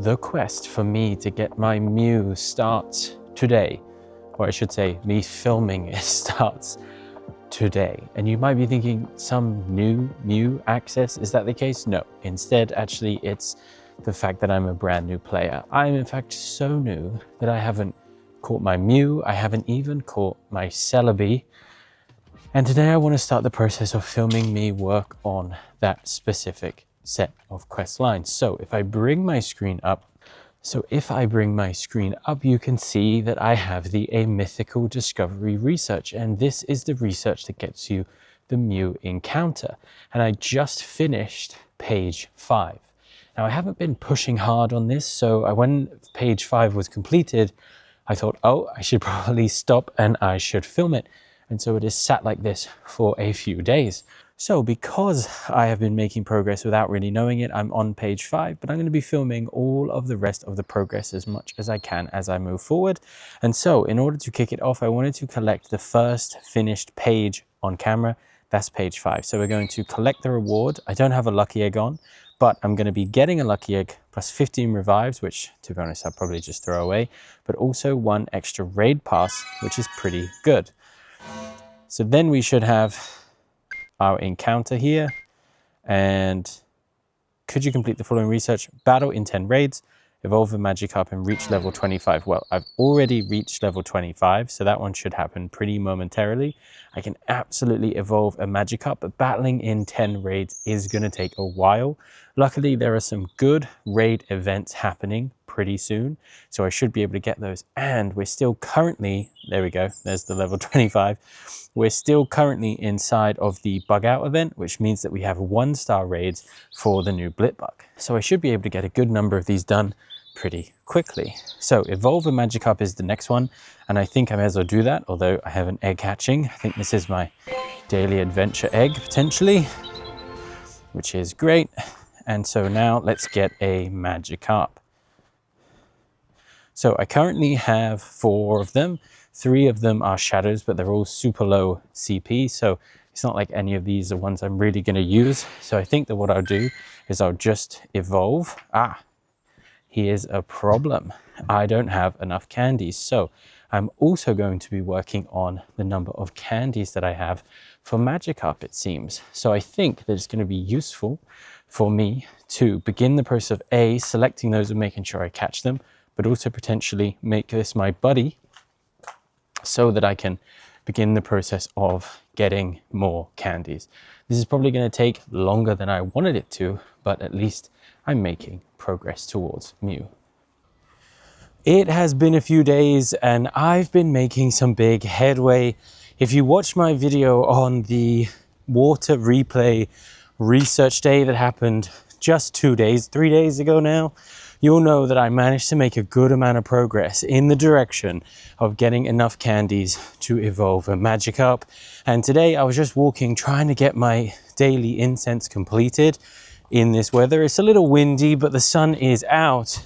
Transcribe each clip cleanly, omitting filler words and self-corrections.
the quest for me to get my MEW starts today, or I should say me filming it starts today. And you might be thinking, some new MEW access, is that the case? No, instead actually it's the fact that I'm a brand new player. I'm in fact so new that I haven't caught my MEW, I haven't even caught my Celebi. And today I want to start the process of filming me work on that specific set of quest lines. So if I bring my screen up, you can see that I have the A Mythical Discovery research, and this is the research that gets you the MEW encounter. And I just finished page 5. Now I haven't been pushing hard on this, so when page 5 was completed, I thought, oh, I should probably stop and I should film it. And so it is sat like this for a few days. So because I have been making progress without really knowing it, I'm on page 5, but I'm going to be filming all of the rest of the progress as much as I can as I move forward. And so in order to kick it off, I wanted to collect the first finished page on camera. That's page 5. So we're going to collect the reward. I don't have a lucky egg on, but I'm going to be getting a lucky egg plus 15 revives, which to be honest, I'll probably just throw away, but also 1 extra raid pass, which is pretty good. So then we should have our encounter here. And could you complete the following research? Battle in 10 raids, evolve a Magikarp and reach level 25. Well, I've already reached level 25, so that one should happen pretty momentarily. I can absolutely evolve a Magikarp, but battling in 10 raids is going to take a while. Luckily, there are some good raid events happening pretty soon, so I should be able to get those. And we're still currently, there we go, there's the level 25. We're still currently inside of the bug out event, which means that we have 1-star raids for the new Blitbug. So I should be able to get a good number of these done pretty quickly. So evolve a Magikarp is the next one, and I think I may as well do that, although I have an egg hatching. I think this is my daily adventure egg potentially, which is great. And so now let's get a Magikarp. So I currently have 4 of them. 3 of them are shadows, but they're all super low CP, so it's not like any of these are ones I'm really going to use. So I think that what I'll do is I'll just evolve. Here's a problem. I don't have enough candies, so I'm also going to be working on the number of candies that I have for Magikarp, it seems. So I think that it's going to be useful for me to begin the process of A, selecting those and making sure I catch them, but also potentially make this my buddy so that I can begin the process of getting more candies. This is probably going to take longer than I wanted it to, but at least I'm making progress towards MEW. It has been a few days and I've been making some big headway. If you watch my video on the water replay research day that happened just 3 days ago now, you'll know that I managed to make a good amount of progress in the direction of getting enough candies to evolve a Magikarp. And today I was just walking, trying to get my daily incense completed in this weather. It's a little windy, but the sun is out.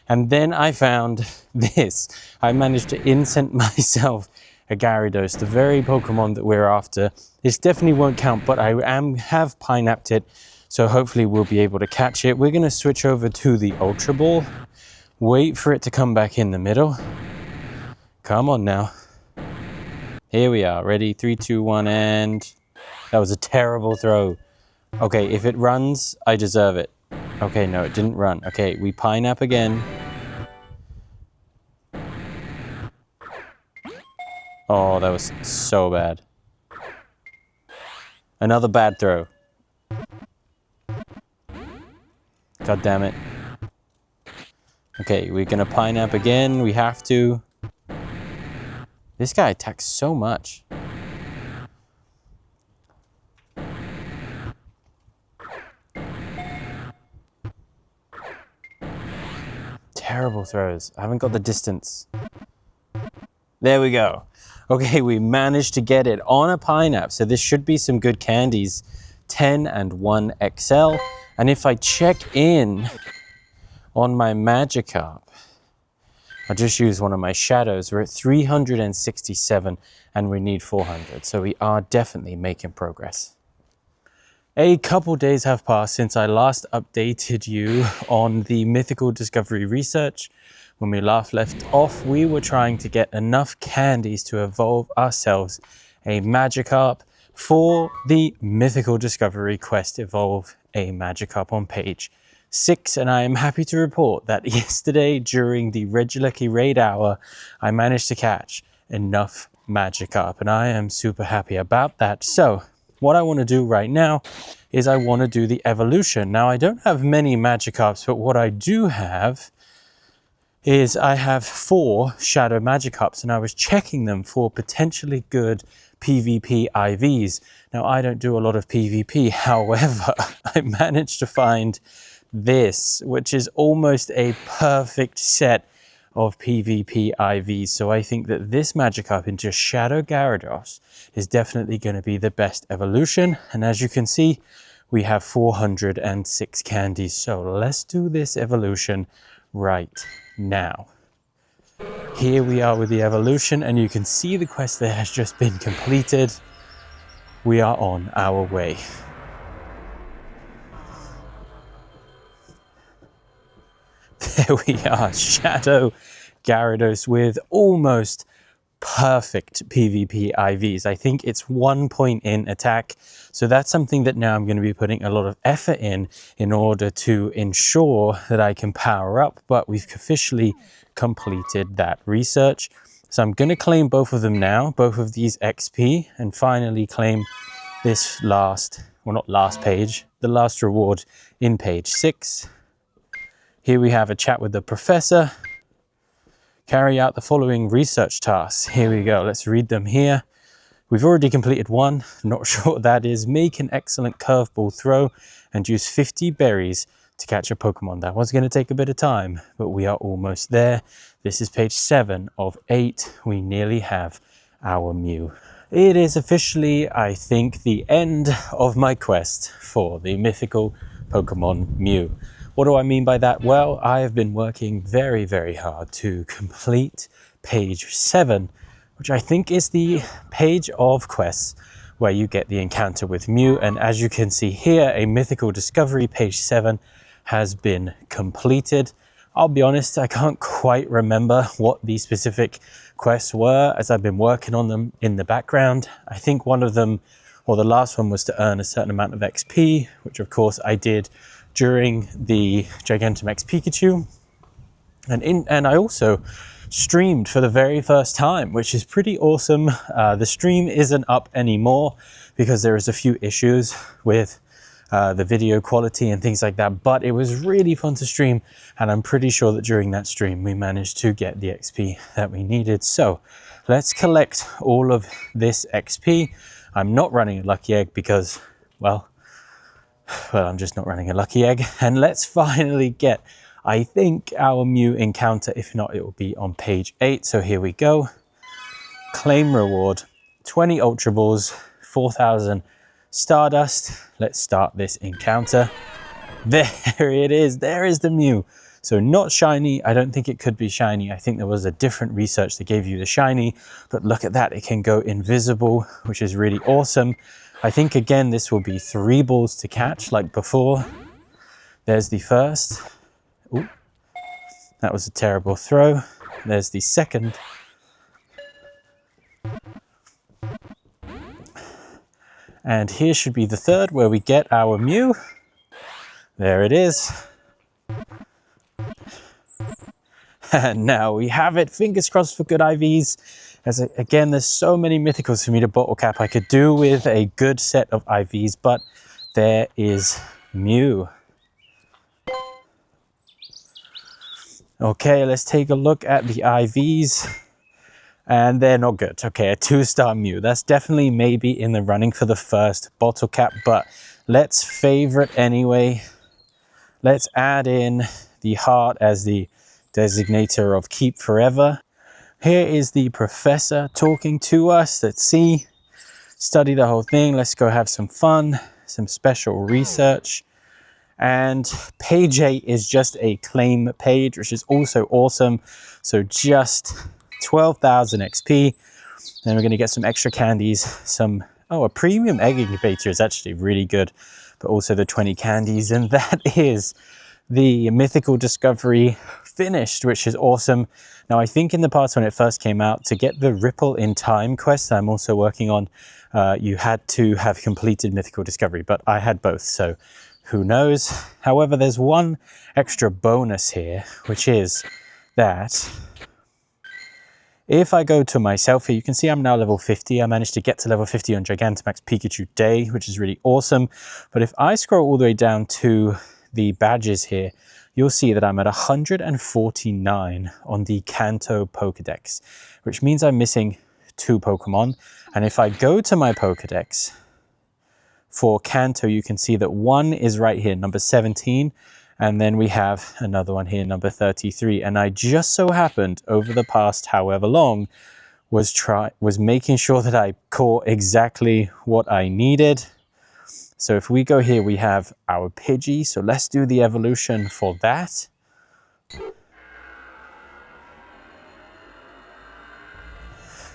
And then I found this. I managed to incense myself a Gyarados, the very Pokemon that we're after. This definitely won't count, but I have pineapped it. So hopefully we'll be able to catch it. We're going to switch over to the Ultra Ball. Wait for it to come back in the middle. Come on now. Here we are. Ready? 3, 2, 1, and... That was a terrible throw. Okay, if it runs, I deserve it. Okay, no, it didn't run. Okay, we pineapple again. Oh, that was so bad. Another bad throw. God damn it. Okay, we're gonna pineapple again. We have to. This guy attacks so much. Terrible throws. I haven't got the distance. There we go. Okay, we managed to get it on a pineapple. So this should be some good candies. 10 and 1 XL. And if I check in on my Magikarp, I'll just use one of my shadows. We're at 367 and we need 400. So we are definitely making progress. A couple days have passed since I last updated you on the mythical discovery research. When we last left off, we were trying to get enough candies to evolve ourselves a Magikarp for the mythical discovery quest Evolve a Magikarp on page 6, and I am happy to report that yesterday during the Regieleki raid hour, I managed to catch enough Magikarp, and I am super happy about that. So what I want to do right now is I want to do the evolution. Now, I don't have many Magikarps, but what I do have is I have 4 Shadow Magikarps, and I was checking them for potentially good PvP IVs. Now, I don't do a lot of PvP, however, I managed to find this, which is almost a perfect set of PvP IVs. So I think that this Magikarp into Shadow Gyarados is definitely going to be the best evolution. And as you can see, we have 406 candies. So let's do this evolution right now. Here we are with the evolution, and you can see the quest there has just been completed. We are on our way. There we are, Shadow Gyarados with almost perfect PvP IVs. I think it's 1 point in attack. So that's something that now I'm going to be putting a lot of effort in order to ensure that I can power up. But we've officially completed that research. So I'm going to claim both of them now, both of these XP, and finally claim this last, well, not last page, the last reward in page 6. Here we have a chat with the professor. Carry out the following research tasks. Here we go. Let's read them here. We've already completed one. Not sure what that is. Make an excellent curveball throw and use 50 berries to catch a Pokemon. That one's going to take a bit of time, but we are almost there. This is page 7 of 8. We nearly have our Mew. It is officially, I think, the end of my quest for the mythical Pokemon Mew. What do I mean by that? Well, I have been working very, very hard to complete page 7, which I think is the page of quests where you get the encounter with Mew. And as you can see here, a mythical discovery, page 7, has been completed. I'll be honest, I can't quite remember what the specific quests were as I've been working on them in the background. I think one of them, or the last one, was to earn a certain amount of XP, which of course I did during the Gigantamax Pikachu. And I also streamed for the very first time, which is pretty awesome. The stream isn't up anymore because there is a few issues with the video quality and things like that, but it was really fun to stream, and I'm pretty sure that during that stream we managed to get the XP that we needed. So let's collect all of this XP. I'm not running a lucky egg because, well, I'm just not running a lucky egg. And let's finally get, I think, our Mew encounter. If not, it will be on page 8. So here we go. Claim reward, 20 Ultra Balls, 4,000 Stardust. Let's start this encounter. There it is. There is the Mew. So not shiny. I don't think it could be shiny. I think there was a different research that gave you the shiny. But look at that. It can go invisible, which is really awesome. I think, again, this will be 3 balls to catch like before. There's the first. Ooh, that was a terrible throw. There's the second. And here should be the third, where we get our Mew. There it is. And now we have it. Fingers crossed for good IVs. As again, there's so many mythicals for me to bottle cap. I could do with a good set of IVs, but there is Mew. Okay, let's take a look at the IVs. And they're not good. Okay, a 2-star Mew. That's definitely maybe in the running for the first bottle cap, but let's favorite anyway. Let's add in the heart as the designator of keep forever. Here is the professor talking to us. Let's see. Study the whole thing. Let's go have some fun, some special research. And page 8 is just a claim page, which is also awesome. So just 12,000 XP. Then we're going to get some extra candies, a premium egg incubator is actually really good. but also the 20 candies. And that is the mythical discovery finished, which is awesome. Now, I think in the past when it first came out, to get the Ripple in Time quest that I'm also working on, you had to have completed mythical discovery, but I had both, so who knows. However, there's one extra bonus here, which is that if I go to myself here, you can see I'm now level 50. I managed to get to level 50 on Gigantamax Pikachu Day, which is really awesome. But if I scroll all the way down to the badges here, you'll see that I'm at 149 on the Kanto Pokedex, which means I'm missing 2 Pokemon. And if I go to my Pokedex for Kanto, you can see that one is right here, number 17. And then we have another one here, number 33. And I just so happened over the past however long was making sure that I caught exactly what I needed. So if we go here, we have our Pidgey. So let's do the evolution for that.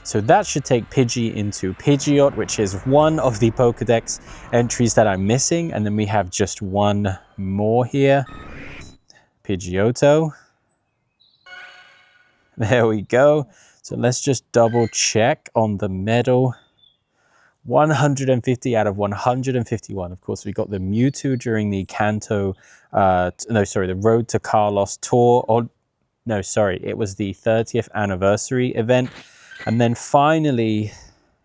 So that should take Pidgey into Pidgeot, which is one of the Pokedex entries that I'm missing. And then we have just one more here, Pidgeotto. There we go. So let's just double check on the medal. 150 out of 151. Of course, we got the Mewtwo during the Kanto, the Road to Carlos tour. Or no, sorry, it was the 30th anniversary event. And then finally,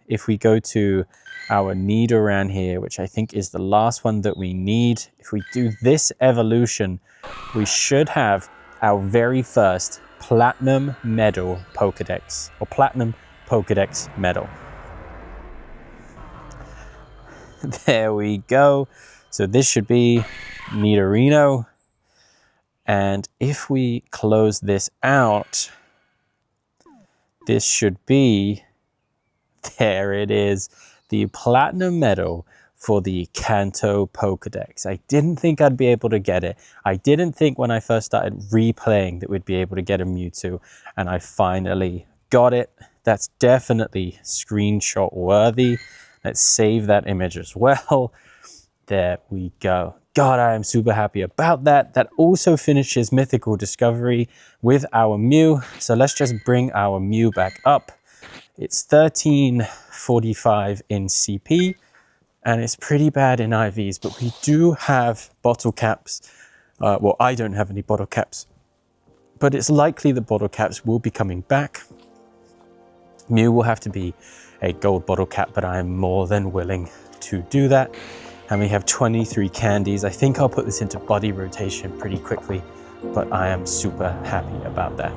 if we go to our Nidoran here, which I think is the last one that we need, if we do this evolution, we should have our very first Platinum Medal Pokedex, or Platinum Pokedex Medal. There we go. So this should be Nidorino. And if we close this out, this should be, there it is, the Platinum Medal for the Kanto Pokedex. I didn't think I'd be able to get it. I didn't think when I first started replaying that we'd be able to get a Mewtwo, and I finally got it. That's definitely screenshot worthy. Let's save that image as well. There we go. God, I am super happy about that. That also finishes Mythical Discovery with our Mew. So let's just bring our Mew back up. It's 1345 in CP, and it's pretty bad in IVs, but we do have bottle caps. Well, I don't have any bottle caps, but it's likely that bottle caps will be coming back. Mew will have to be a gold bottle cap, but I am more than willing to do that. And we have 23 candies. I think I'll put this into body rotation pretty quickly, but I am super happy about that.